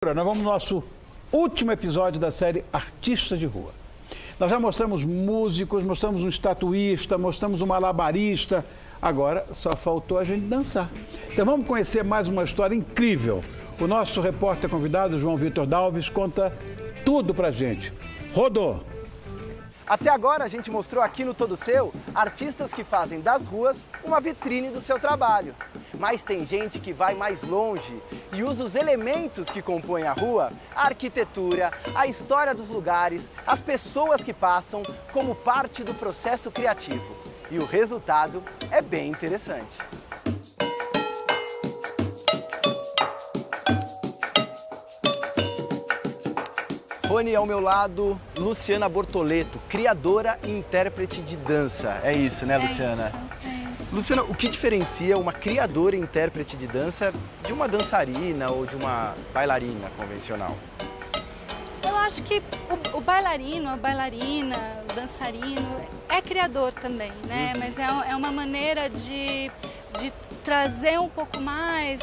Nós vamos no nosso último episódio da série Artistas de Rua. Nós já mostramos músicos, mostramos um estatuísta, mostramos um malabarista. Agora só faltou a gente dançar. Então vamos conhecer mais uma história incrível. O nosso repórter convidado, João Vitor Dalves, conta tudo pra gente. Rodou! Até agora a gente mostrou aqui no Todo Seu artistas que fazem das ruas uma vitrine do seu trabalho. Mas tem gente que vai mais longe e usa os elementos que compõem a rua, a arquitetura, a história dos lugares, as pessoas que passam, como parte do processo criativo. E o resultado é bem interessante. Rony, ao meu lado, Luciana Bortoleto, criadora e intérprete de dança. É isso, né, Luciana? É isso. Luciana, o que diferencia uma criadora e intérprete de dança de uma dançarina ou de uma bailarina convencional? Eu acho que o bailarino, a bailarina, o dançarino é criador também, né? Mas é uma maneira de trazer um pouco mais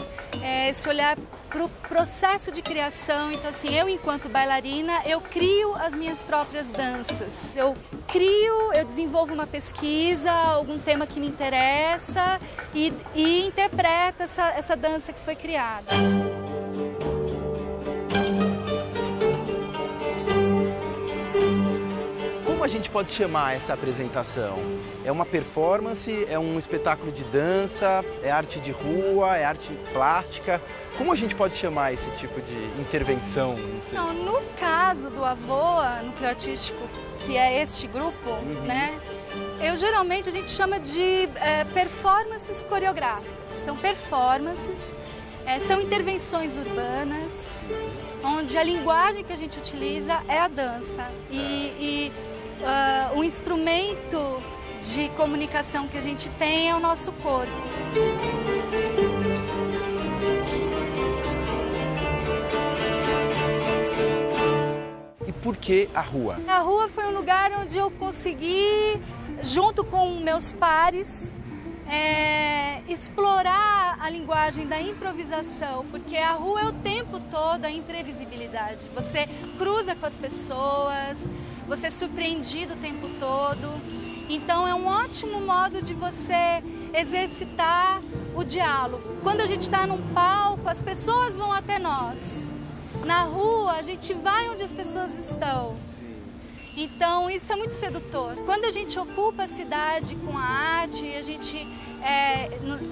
esse olhar para o processo de criação. Então, assim, eu enquanto bailarina, eu crio as minhas próprias danças. Eu desenvolvo uma pesquisa, algum tema que me interessa e interpreto essa dança que foi criada. Como a gente pode chamar essa apresentação? É uma performance? É um espetáculo de dança? É arte de rua? É arte plástica? Como a gente pode chamar esse tipo de intervenção? Não, no caso do AVOA, Núcleo Artístico, que é este grupo, né? Geralmente a gente chama de performances coreográficas. São performances, são intervenções urbanas, onde a linguagem que a gente utiliza é a dança. O instrumento de comunicação que a gente tem é o nosso corpo. E por que a rua? A rua foi um lugar onde eu consegui, junto com meus pares, explorar a linguagem da improvisação, porque a rua é o tempo todo a imprevisibilidade. Você cruza com as pessoas, você é surpreendido o tempo todo. Então é um ótimo modo de você exercitar o diálogo. Quando a gente está num palco, as pessoas vão até nós. Na rua, a gente vai onde as pessoas estão. Então, isso é muito sedutor. Quando a gente ocupa a cidade com a arte, a gente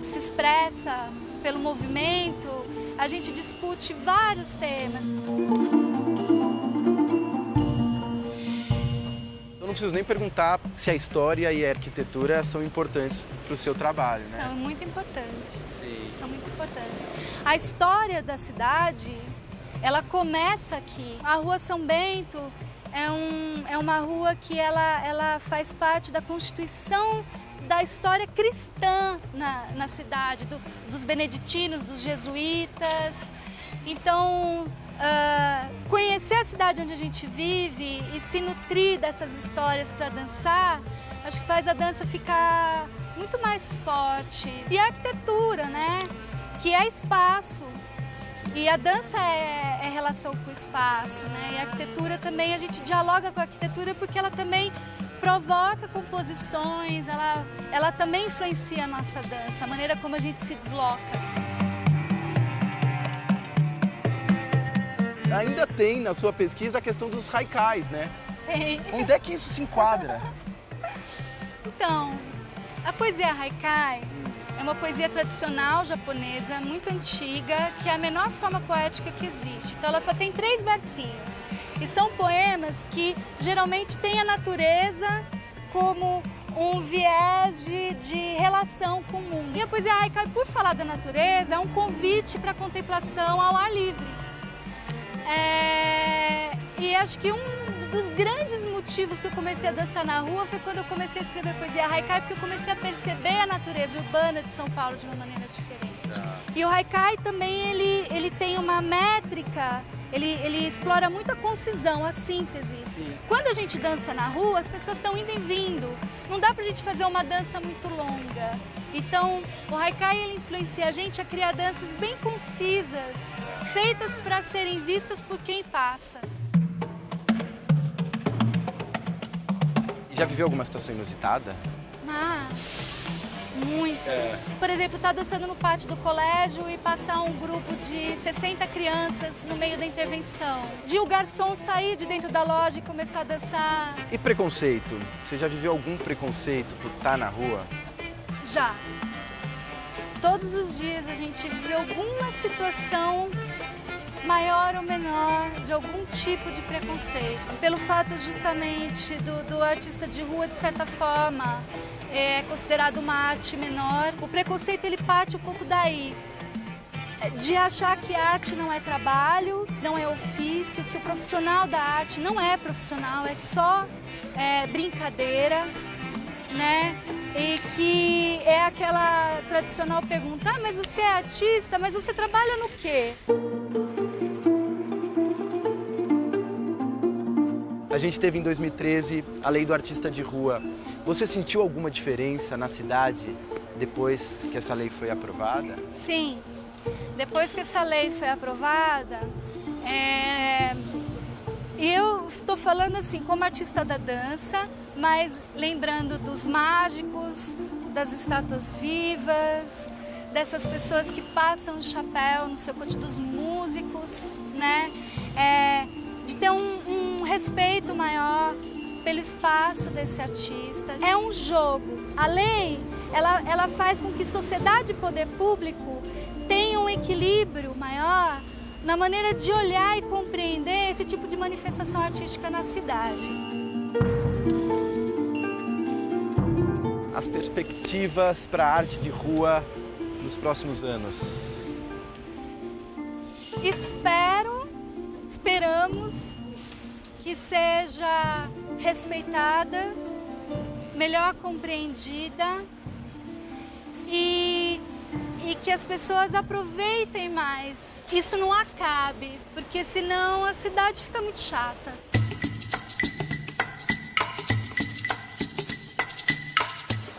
se expressa pelo movimento, a gente discute vários temas. Eu não preciso nem perguntar se a história e a arquitetura são importantes para o seu trabalho, né? São muito importantes. Sim. São muito importantes. A história da cidade, ela começa aqui. A Rua São Bento é uma rua que ela faz parte da constituição da história cristã na cidade, dos beneditinos, dos jesuítas. Então, conhecer a cidade onde a gente vive e se nutrir dessas histórias para dançar, acho que faz a dança ficar muito mais forte. E a arquitetura, né? Que é espaço. E a dança é relação com o espaço, né? E a arquitetura também, a gente dialoga com a arquitetura porque ela também provoca composições, ela também influencia a nossa dança, a maneira como a gente se desloca. Ainda tem na sua pesquisa a questão dos haikais, né? Tem. Onde é que isso se enquadra? Então, a poesia haikai é uma poesia tradicional japonesa, muito antiga, que é a menor forma poética que existe. Então ela só tem 3 versinhos. E são poemas que geralmente têm a natureza como um viés de relação com o mundo. E a poesia haikai, por falar da natureza, é um convite para a contemplação ao ar livre. E acho que um dos grandes motivos que eu comecei a dançar na rua foi quando eu comecei a escrever poesia haikai, porque eu comecei a perceber a natureza urbana de São Paulo de uma maneira diferente. E o haikai também, ele tem uma métrica, ele explora muito a concisão, a síntese. Sim. Quando a gente dança na rua, as pessoas estão indo e vindo. Não dá pra gente fazer uma dança muito longa. Então, o Haikai ele influencia a gente a criar danças bem concisas, feitas para serem vistas por quem passa. Já viveu alguma situação inusitada? Ah, muitas. Por exemplo, estar dançando no pátio do colégio e passar um grupo de 60 crianças no meio da intervenção. De o garçom sair de dentro da loja e começar a dançar. E preconceito? Você já viveu algum preconceito por estar na rua? Já. Todos os dias a gente vive alguma situação maior ou menor de algum tipo de preconceito. Pelo fato justamente do artista de rua, de certa forma, é considerado uma arte menor. O preconceito ele parte um pouco daí, de achar que arte não é trabalho, não é ofício, que o profissional da arte não é profissional, é só brincadeira, né? E que é aquela tradicional pergunta, mas você é artista, mas você trabalha no quê? A gente teve em 2013 a Lei do Artista de Rua. Você sentiu alguma diferença na cidade depois que essa lei foi aprovada? Sim, depois que essa lei foi aprovada, eu estou falando assim como artista da dança, mas lembrando dos mágicos, das estátuas vivas, dessas pessoas que passam o chapéu no seu cotidiano, dos músicos, né? De ter um respeito maior pelo espaço desse artista. É um jogo. A lei, ela faz com que sociedade e poder público tenham um equilíbrio maior na maneira de olhar e compreender esse tipo de manifestação artística na cidade. As perspectivas para a arte de rua nos próximos anos? Esperamos que seja respeitada, melhor compreendida e que as pessoas aproveitem mais. Isso não acabe, porque senão a cidade fica muito chata.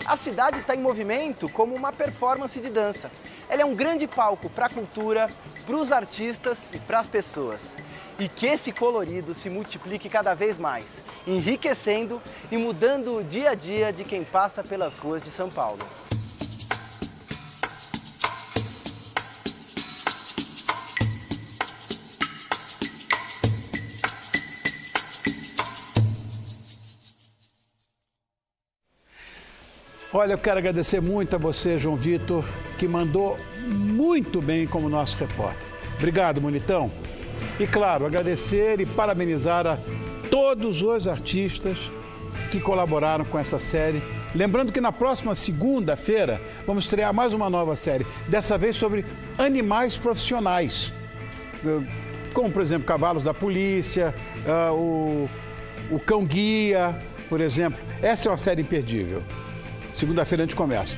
A cidade está em movimento como uma performance de dança. Ela é um grande palco para a cultura, para os artistas e para as pessoas. E que esse colorido se multiplique cada vez mais, enriquecendo e mudando o dia a dia de quem passa pelas ruas de São Paulo. Olha, eu quero agradecer muito a você, João Vitor, que mandou muito bem como nosso repórter. Obrigado, Monitão. E, claro, agradecer e parabenizar a todos os artistas que colaboraram com essa série. Lembrando que na próxima segunda-feira vamos estrear mais uma nova série, dessa vez sobre animais profissionais, como, por exemplo, cavalos da polícia, o cão-guia, por exemplo. Essa é uma série imperdível. Segunda-feira a gente começa.